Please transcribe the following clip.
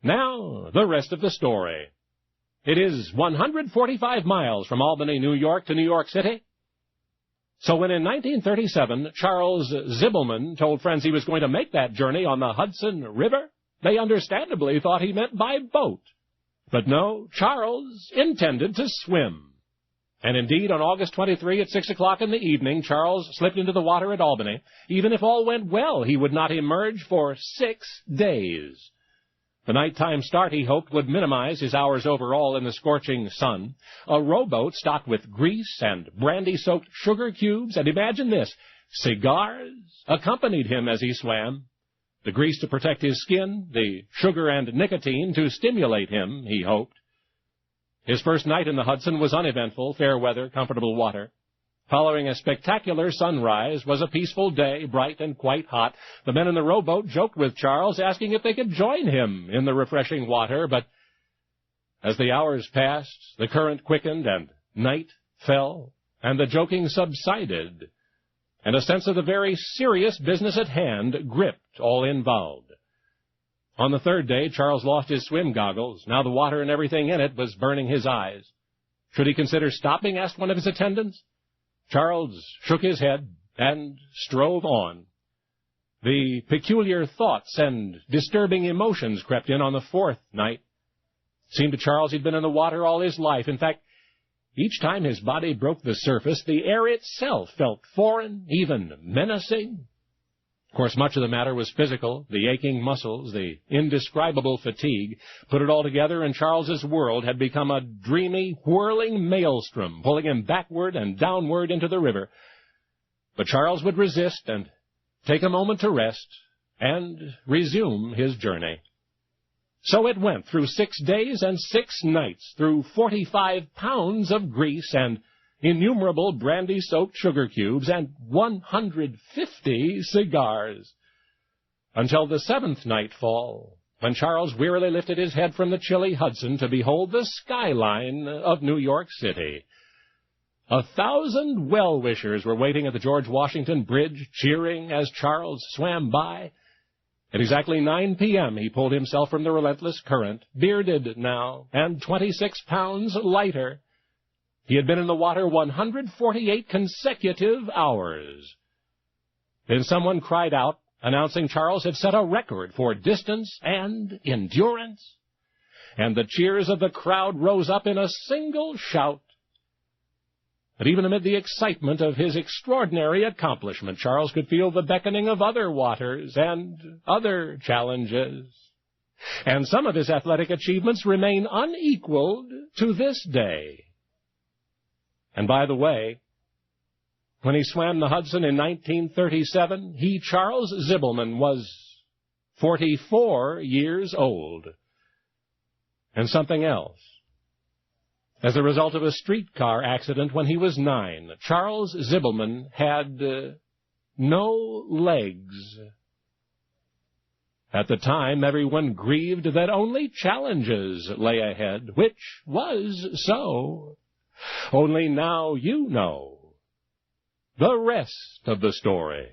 Now, the rest of the story. It is 145 miles from Albany, New York to New York City. So when in 1937 Charles Zibelman told friends he was going to make that journey on the Hudson River, they understandably thought he meant by boat. But no, Charles intended to swim. And indeed, on August 23 at 6 o'clock in the evening, Charles slipped into the water at Albany. Even if all went well, he would not emerge for 6 days. The nighttime start, he hoped, would minimize his hours overall in the scorching sun. A rowboat stocked with grease and brandy-soaked sugar cubes, and imagine this, cigars, accompanied him as he swam. The grease to protect his skin, the sugar and nicotine to stimulate him, he hoped. His first night in the Hudson was uneventful, fair weather, comfortable water. Following a spectacular sunrise was a peaceful day, bright and quite hot. The men in the rowboat joked with Charles, asking if they could join him in the refreshing water, but as the hours passed, the current quickened and night fell, and the joking subsided, and a sense of the very serious business at hand gripped all involved. On the third day, Charles lost his swim goggles. Now the water and everything in it was burning his eyes. Should he consider stopping? Asked one of his attendants. Charles shook his head and strove on. The peculiar thoughts and disturbing emotions crept in on the fourth night. It seemed to Charles he'd been in the water all his life. In fact, each time his body broke the surface, the air itself felt foreign, even menacing. Of course, much of the matter was physical, the aching muscles, the indescribable fatigue. Put it all together, and Charles's world had become a dreamy, whirling maelstrom, pulling him backward and downward into the river. But Charles would resist and take a moment to rest and resume his journey. So it went through 6 days and 6 nights, through 45 pounds of grease and innumerable brandy-soaked sugar cubes, and 150 cigars, until the 7th nightfall, when Charles wearily lifted his head from the chilly Hudson to behold the skyline of New York City. 1,000 well-wishers were waiting at the George Washington Bridge, cheering as Charles swam by. At exactly 9 p.m. he pulled himself from the relentless current, bearded now, and 26 pounds lighter. He had been in the water 148 consecutive hours. Then someone cried out, announcing Charles had set a record for distance and endurance. And the cheers of the crowd rose up in a single shout. But even amid the excitement of his extraordinary accomplishment, Charles could feel the beckoning of other waters and other challenges. And some of his athletic achievements remain unequaled to this day. And by the way, when he swam the Hudson in 1937, he, Charles Zibelman, was 44 years old. And something else. As a result of a streetcar accident when he was 9, Charles Zibelman had no legs. At the time, everyone grieved that only challenges lay ahead, which was so. Only now you know the rest of the story.